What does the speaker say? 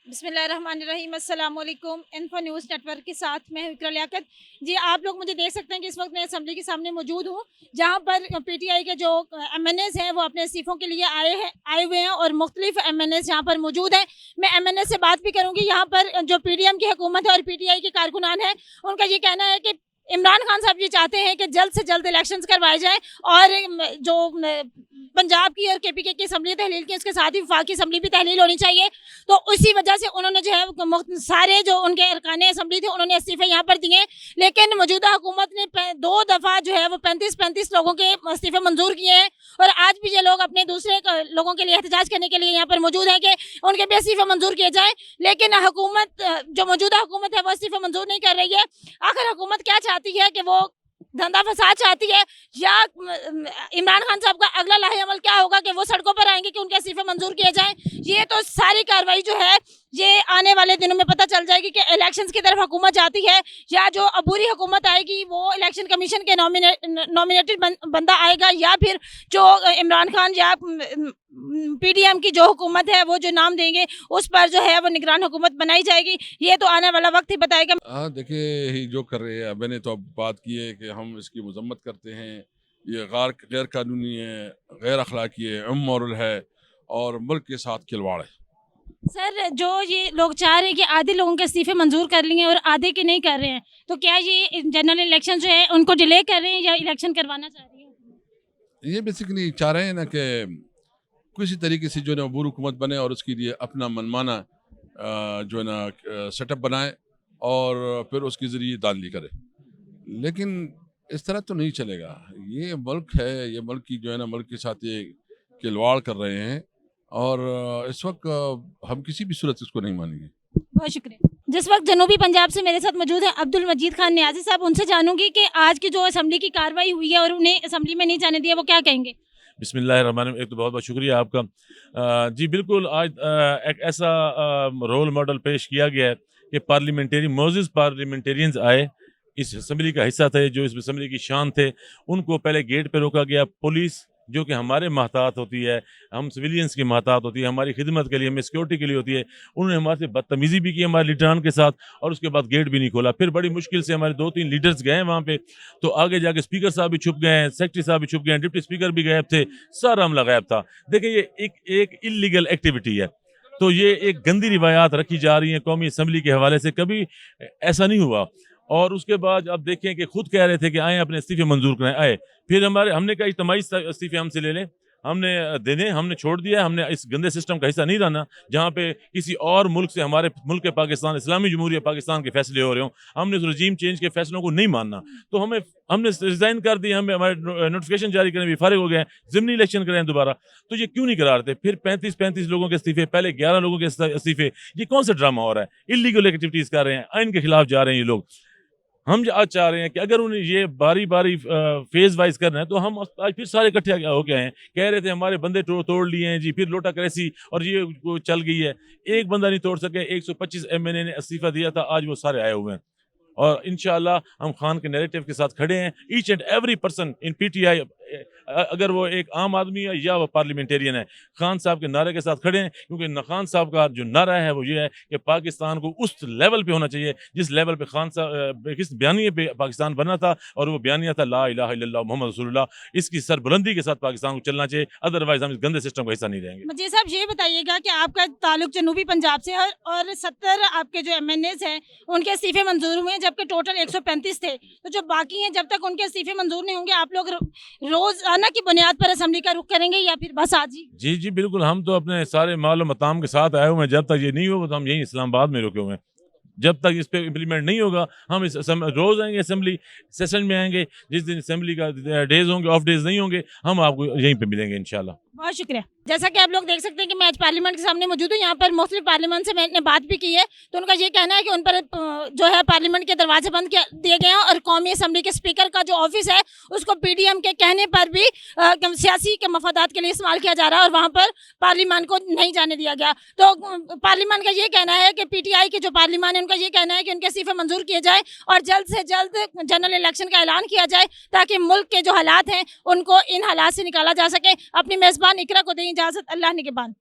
بسم اللہ الرحمن الرحیم، السلام علیکم۔ انفو نیوز نیٹ ورک کے ساتھ میں ہوں اقرا لیاقت جی۔ آپ لوگ مجھے دیکھ سکتے ہیں کہ اس وقت میں اسمبلی کے سامنے موجود ہوں، جہاں پر پی ٹی آئی کے جو ایم این ایز ہیں وہ اپنے استعفوں کے لیے آئے ہوئے ہیں، اور مختلف ایم این ایز یہاں پر موجود ہیں۔ میں ایم این ایز سے بات بھی کروں گی۔ یہاں پر جو پی ڈی ایم کی حکومت ہے اور پی ٹی آئی کے کارکنان ہیں، ان کا یہ کہنا ہے کہ عمران خان صاحب یہ چاہتے ہیں کہ جلد سے جلد الیکشنز کروائے جائیں، اور جو پنجاب کی اور کے پی کی اسمبلی تحلیل کی، اس کے ساتھ ہی وفاقی اسمبلی بھی تحلیل ہونی چاہیے۔ تو اسی وجہ سے انہوں نے جو ہے سارے جو ان کے ارکان اسمبلی تھے انہوں نے استعفے یہاں پر دیے، لیکن موجودہ حکومت نے 2 دفعہ جو ہے وہ 35 لوگوں کے استعفے منظور کیے ہیں، اور آج بھی یہ لوگ اپنے دوسرے لوگوں کے لیے احتجاج کرنے کے لیے یہاں پر موجود ہیں کہ ان کے بھی استعفے منظور کیے جائیں، لیکن حکومت جو موجودہ حکومت ہے وہ استعفے منظور نہیں کر رہی ہے۔ آخر حکومت کیا چاہتی ہے؟ کہ وہ دھندا فساد چاہتی ہے، یا عمران خان صاحب کا اگلا لاہ عمل کیا ہوگا کہ وہ سڑکوں پر آئیں گے کہ ان کے استعفے منظور کیے جائیں؟ یہ تو ساری کارروائی جو ہے یہ آنے والے دنوں میں پتہ چل جائے گی کہ الیکشنز کی طرف حکومت جاتی ہے، یا جو عبوری حکومت آئے گی وہ الیکشن کمیشن کے نامینیٹڈ بندہ آئے گا، یا پھر جو عمران خان یا پی ڈی ایم کی جو حکومت ہے وہ جو نام دیں گے اس پر جو ہے وہ نگران حکومت بنائی جائے گی۔ یہ تو آنے والا وقت ہی بتائے گا۔ ہاں دیکھیے، جو کر رہے ہیں میں نے تو اب بات کی ہے کہ ہم اس کی مذمت کرتے ہیں۔ یہ غیر قانونی ہے، غیر اخلاقی ہے، امورل ہے، اور ملک کے ساتھ کھلواڑ ہے۔ سر، جو یہ لوگ چاہ رہے ہیں کہ آدھے لوگوں کے استعفے منظور کر لیے اور آدھے کے نہیں کر رہے ہیں، تو کیا یہ جنرل الیکشن جو ہے ان کو ڈیلے کر رہے ہیں یا الیکشن کروانا چاہ رہی ہیں؟ یہ بیسیکلی چاہ رہے ہیں نا کہ کسی طریقے سے جو ہے نا عبور حکومت بنے، اور اس کے لیے اپنا منمانا جو ہے نا سیٹ اپ بنائے، اور پھر اس کے ذریعے داندلی کرے۔ لیکن اس طرح تو نہیں چلے گا۔ یہ ملک ہے، یہ ملک کی جو ہے نا ملک کے ساتھ یہ کھلواڑ کر رہے ہیں، اور اس وقت ہم کسی بھی صورت اس کو نہیں مانیں گے۔ بہت شکریہ۔ جس وقت جنوبی پنجاب سے میرے ساتھ موجود ہیں عبد المجید خان نیازی صاحب، ان سے جانوں گی کہ آج کی جو اسمبلی کی کارروائی ہوئی ہے اور انہیں اسمبلی میں نہیں جانے دیا، وہ کیا کہیں گے؟ بسم اللہ الرحمن الرحیم۔ ایک تو بہت بہت شکریہ آپ کا۔ جی بالکل، آج ایک ایسا رول ماڈل پیش کیا گیا ہے کہ موزز پارلیمنٹیرینز آئے، اس اسمبلی کا حصہ تھے، جو اس اسمبلی کی شان تھے، ان کو پہلے گیٹ پہ روکا گیا۔ پولیس جو کہ ہمارے محتاط ہوتی ہے، ہم سویلینز کی محتاط ہوتی ہے، ہماری خدمت کے لیے، ہمیں سیکورٹی کے لیے ہوتی ہے، انہوں نے ہمارے سے بدتمیزی بھی کی ہمارے لیڈران کے ساتھ، اور اس کے بعد گیٹ بھی نہیں کھولا۔ پھر بڑی مشکل سے ہمارے 2-3 لیڈرز گئے ہیں وہاں پہ، تو آگے جا کے اسپیکر صاحب بھی چھپ گئے ہیں، سیکرٹری صاحب بھی چھپ گئے ہیں، ڈپٹی اسپیکر بھی غائب تھے، سارا عملہ غائب تھا۔ دیکھیں، یہ ایک اللیگل ایکٹیویٹی ہے، تو یہ ایک گندی روایات رکھی جا رہی ہیں قومی اسمبلی کے حوالے سے، کبھی ایسا نہیں ہوا۔ اور اس کے بعد اب دیکھیں کہ خود کہہ رہے تھے کہ آئیں اپنے استعفے منظور کریں، آئے، پھر ہم نے کہا اجتماعی استعفے ہم سے لے لیں، ہم نے دینے، ہم نے چھوڑ دیا، ہم نے اس گندے سسٹم کا حصہ نہیں رہنا جہاں پہ کسی اور ملک سے ہمارے ملک پاکستان، اسلامی جمہوریہ پاکستان کے فیصلے ہو رہے ہوں۔ ہم نے اس رجیم چینج کے فیصلوں کو نہیں ماننا، تو ہم نے ریزائن کر دیا، ہمارے نوٹیفیکیشن جاری کرنے بھی فارغ ہو گئے ہیں، ضمنی الیکشن کریں دوبارہ۔ تو یہ کیوں نہیں کرا رہے تھے؟ پھر 35 لوگوں کے استعفے، پہلے 11 لوگوں کے استعفے، یہ کون سا ڈرامہ ہو رہا ہے؟ اللیگل ایکٹیویٹیز کر رہے ہیں، آئین کے خلاف جا رہے ہیں یہ لوگ۔ ہم آج چاہ رہے ہیں کہ اگر انہیں یہ باری فیز وائز کرنا ہے، تو ہم آج پھر سارے اکٹھے ہو کے آئے ہیں۔ کہہ رہے تھے ہمارے بندے توڑ لیے ہیں جی، پھر لوٹا کریسی اور یہ چل گئی ہے، ایک بندہ نہیں توڑ سکے۔ 125 ایم این اے نے استعفیٰ دیا تھا، آج وہ سارے آئے ہوئے ہیں، اور انشاءاللہ ہم خان کے نیریٹو کے ساتھ کھڑے ہیں۔ Each and every person in P T I, اگر وہ ایک عام آدمی ہے یا وہ پارلیمنٹیرین ہے، خان صاحب کے نعرے کے ساتھ کھڑے ہیں، کیونکہ خان صاحب کا جو نعرہ ہے وہ یہ ہے کہ پاکستان کو اس لیول پہ ہونا چاہیے جس لیول پہ خان صاحب کس بیانیے پہ پاکستان بنا تھا، اور وہ بیانیہ تھا لا الہ الا اللہ محمد رسول اللہ۔ اس کی سربلندی کے ساتھ پاکستان کو چلنا چاہیے، ادروائز ہم اس گندے سسٹم کا حصہ نہیں رہیں گے۔ مجھے صاحب یہ بتائیے گا کہ آپ کا تعلق جنوبی پنجاب سے ہے، اور 70 آپ کے جو ایم این ایز ہیں ان کے استعفے منظور ہوئے ہیں، جبکہ ٹوٹل 135 تھے، تو جو باقی ہیں جب تک ان کے استعفے منظور نہیں ہوں گے، آپ لوگ روزانہ کی بنیاد پر اسمبلی کا رخ کریں گے یا پھر بس آج ہی؟ جی بالکل، ہم تو اپنے سارے مال و متام کے ساتھ آئے ہوئے ہیں۔ جب تک یہ نہیں ہوگا تو ہم یہیں اسلام آباد میں رکے ہوئے ہیں۔ جب تک اس پہ امپلیمنٹ نہیں ہوگا، ہم روز آئیں گے، اسمبلی سیشن میں آئیں گے، جس دن اسمبلی کا ڈیز ہوں گے، آف ڈیز نہیں ہوں گے، ہم آپ کو یہیں پہ ملیں گے انشاءاللہ۔ بہت شکریہ۔ جیسا کہ آپ لوگ دیکھ سکتے ہیں کہ میں آج پارلیمنٹ کے سامنے موجود ہوں، یہاں پر مختلف پارلیمنٹ سے میں نے بات بھی کی ہے، تو ان کا یہ کہنا ہے کہ ان پر جو ہے پارلیمنٹ کے دروازے بند دیے گئے ہیں، اور قومی اسمبلی کے اسپیکر کا جو آفس ہے اس کو پی ڈی ایم کے کہنے پر بھی سیاسی کے مفادات کے لیے استعمال کیا جا رہا ہے، اور وہاں پر پارلیمان کو نہیں جانے دیا گیا۔ تو پارلیمان کا یہ کہنا ہے کہ پی ٹی آئی کے جو پارلیمان ہے ان کا یہ کہنا ہے کہ ان کے استعفے منظور کیے جائیں، اور جلد سے جلد جنرل الیکشن کا اعلان کیا جائے، تاکہ ملک کے جو حالات ہیں ان کو ان حالات سے نکالا جا سکے۔ اپنی میزبان اقرا کو دیں اجازت، اللہ نگہبان۔